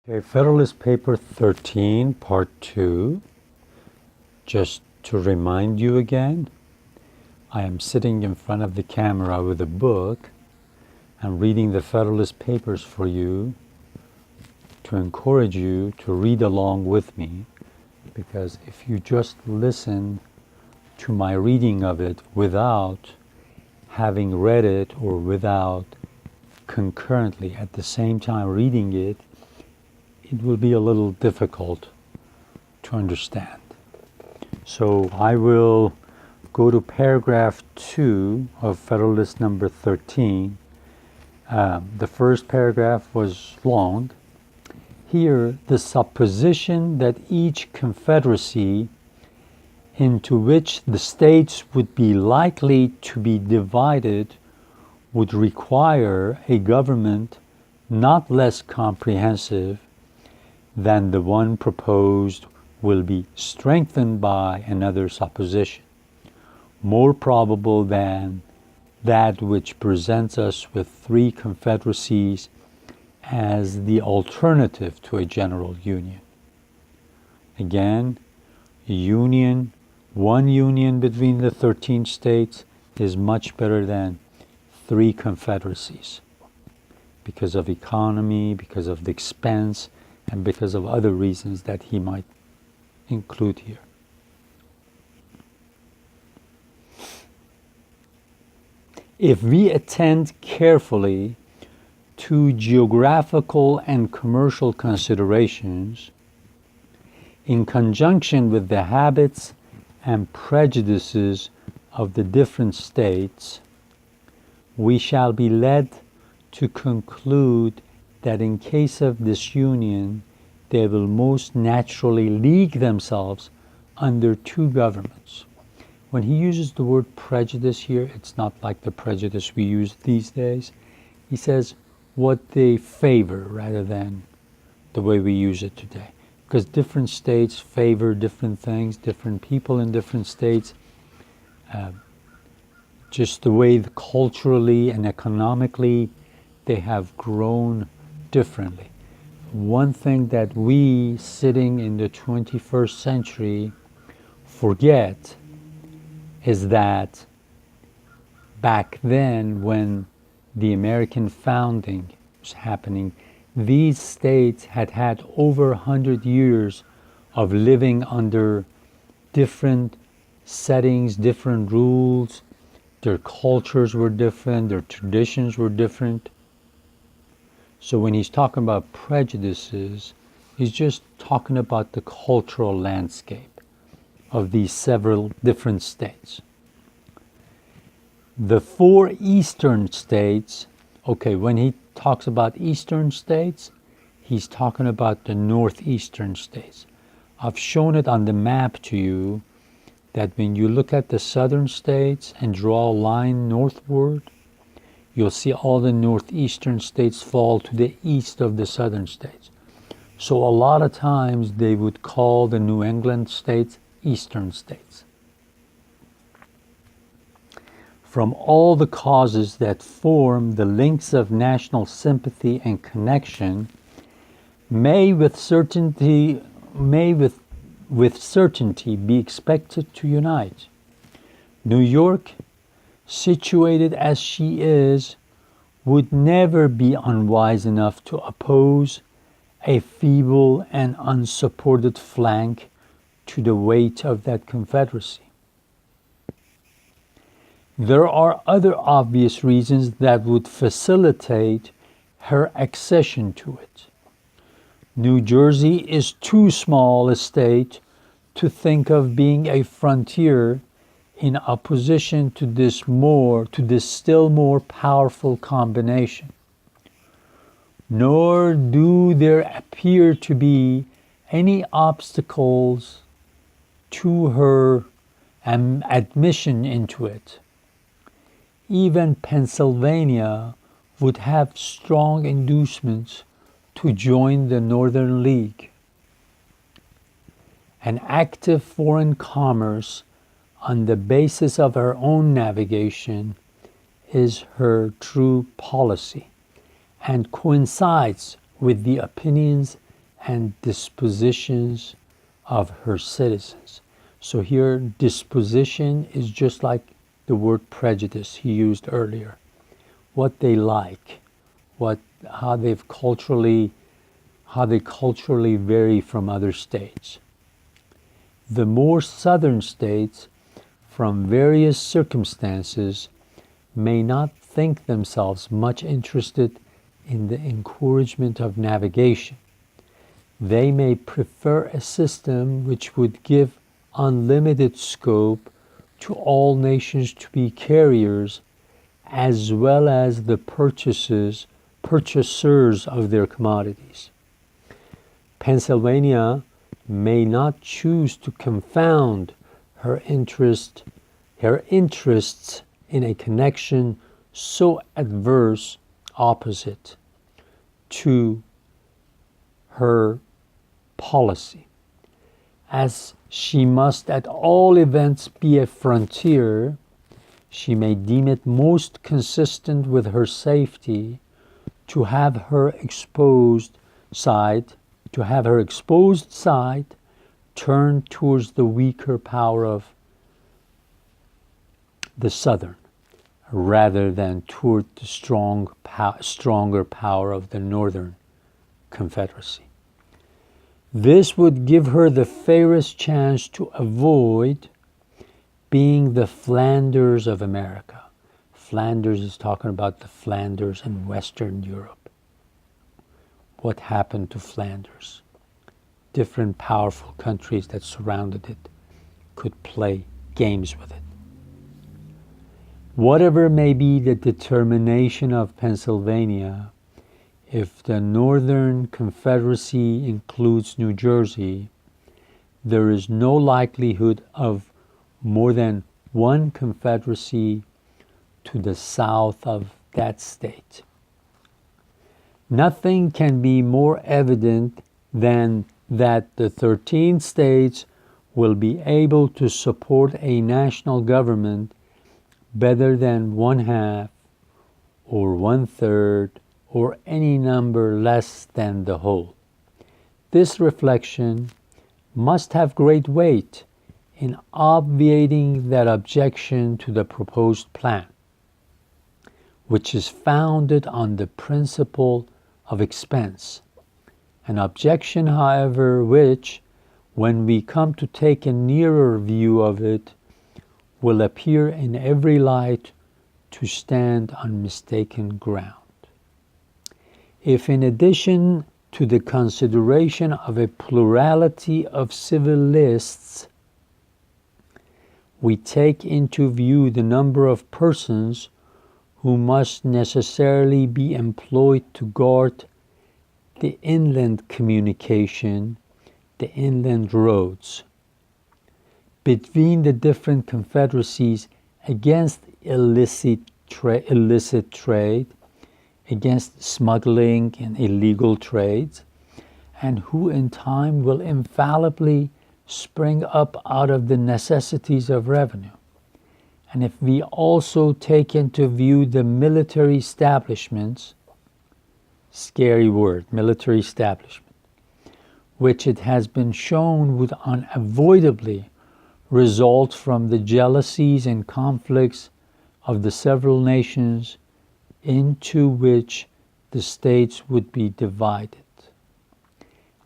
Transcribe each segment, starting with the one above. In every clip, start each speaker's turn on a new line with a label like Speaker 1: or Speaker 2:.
Speaker 1: Okay, Federalist Paper 13, Part 2. Just to remind you again, I am sitting in front of the camera with a book and reading the Federalist Papers for you to encourage you to read along with me, because if you just listen to my reading of it without having read it or without concurrently at the same time reading it, it will be a little difficult to understand. So I will go to paragraph 2 of Federalist number 13. The first paragraph was long. Here, the supposition that each confederacy into which the states would be likely to be divided would require a government not less comprehensive than the one proposed will be strengthened by another supposition, more probable than that which presents us with three confederacies as the alternative to a general union. Again, one union between the 13 states is much better than three confederacies because of economy, because of the expense, and because of other reasons that he might include here. If we attend carefully to geographical and commercial considerations, in conjunction with the habits and prejudices of the different states, we shall be led to conclude that in case of disunion, they will most naturally league themselves under two governments. When he uses the word prejudice here, it's not like the prejudice we use these days. He says what they favor rather than the way we use it today. Because different states favor different things, different people in different states, just the way culturally and economically they have grown differently. One thing that we, sitting in the 21st century, forget is that back then, when the American founding was happening, these states had had over 100 years of living under different settings, different rules. Their cultures were different, their traditions were different. So when he's talking about prejudices, he's just talking about the cultural landscape of these several different states. The four eastern states, okay, when he talks about eastern states, he's talking about the northeastern states. I've shown it on the map to you that when you look at the southern states and draw a line northward, you'll see all the northeastern states fall to the east of the southern states. So a lot of times they would call the New England states eastern states. From all the causes that form the links of national sympathy and connection may with certainty be expected to unite. New York, situated as she is, would never be unwise enough to oppose a feeble and unsupported flank to the weight of that confederacy. There are other obvious reasons that would facilitate her accession to it. New Jersey is too small a state to think of being a frontier in opposition to this still more powerful combination. Nor do there appear to be any obstacles to her admission into it. Even Pennsylvania would have strong inducements to join the Northern League. An active foreign commerce on the basis of her own navigation is her true policy, and coincides with the opinions and dispositions of her citizens. So here, disposition is just like the word prejudice he used earlier. What they like, how they culturally vary from other states. The more southern states, from various circumstances, may not think themselves much interested in the encouragement of navigation. They may prefer a system which would give unlimited scope to all nations to be carriers, as well as the purchasers of their commodities. Pennsylvania may not choose to confound her interests in a connection so adverse opposite to her policy. As she must at all events be a frontier, she may deem it most consistent with her safety to have her exposed side turned towards the weaker power of the southern, rather than toward the stronger power of the northern confederacy. This would give her the fairest chance to avoid being the Flanders of America. Flanders is talking about the Flanders in Western Europe. What happened to Flanders? Different powerful countries that surrounded it could play games with it. Whatever may be the determination of Pennsylvania, if the Northern Confederacy includes New Jersey, there is no likelihood of more than one confederacy to the south of that state. Nothing can be more evident than that the 13 states will be able to support a national government better than one half or one third or any number less than the whole. This reflection must have great weight in obviating that objection to the proposed plan, which is founded on the principle of expense. An objection, however, which, when we come to take a nearer view of it, will appear in every light to stand on mistaken ground. If in addition to the consideration of a plurality of civil lists, we take into view the number of persons who must necessarily be employed to guard the inland communication, the inland roads, between the different confederacies against illicit trade, against smuggling and illegal trades, and who in time will infallibly spring up out of the necessities of revenue. And if we also take into view the military establishments, scary word, military establishment, which it has been shown would unavoidably result from the jealousies and conflicts of the several nations into which the states would be divided,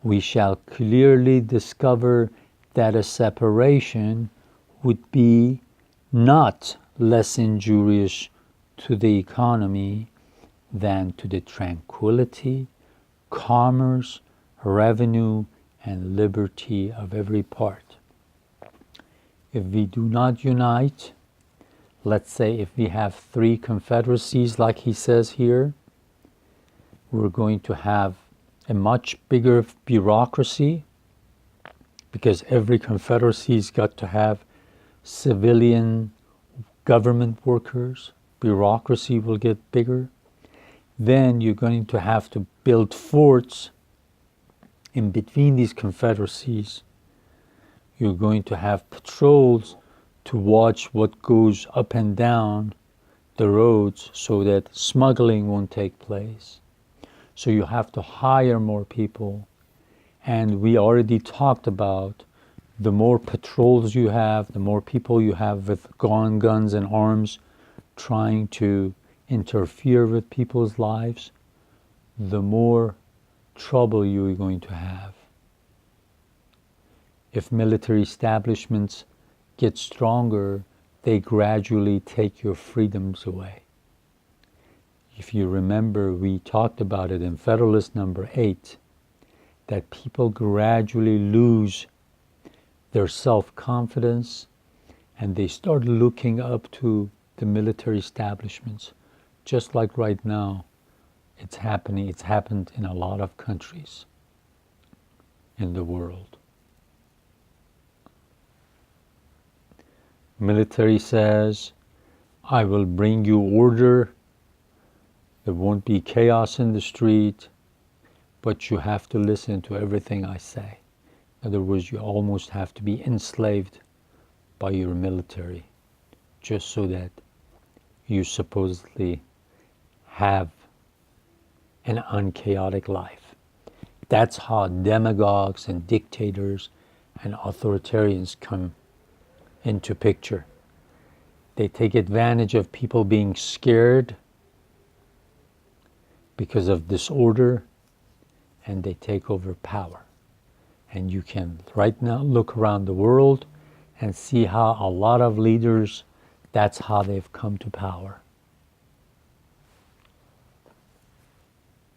Speaker 1: we shall clearly discover that a separation would be not less injurious to the economy than to the tranquility, commerce, revenue, and liberty of every part. If we do not unite, let's say if we have 3 confederacies like he says here, we're going to have a much bigger bureaucracy, because every confederacy's got to have civilian government workers. Bureaucracy will get bigger. Then you're going to have to build forts in between these confederacies. You're going to have patrols to watch what goes up and down the roads so that smuggling won't take place. So you have to hire more people. And we already talked about the more patrols you have, the more people you have with guns and arms trying to interfere with people's lives, the more trouble you're going to have. If military establishments get stronger, they gradually take your freedoms away. If you remember, we talked about it in Federalist number 8, that people gradually lose their self-confidence and they start looking up to the military establishments. Just like right now, it's happening. It's happened in a lot of countries in the world. Military says, I will bring you order. There won't be chaos in the street, but you have to listen to everything I say. In other words, you almost have to be enslaved by your military just so that you supposedly have an unchaotic life. That's how demagogues and dictators and authoritarians come into picture. They take advantage of people being scared because of disorder, and they take over power. And you can right now look around the world and see how a lot of leaders, that's how they've come to power.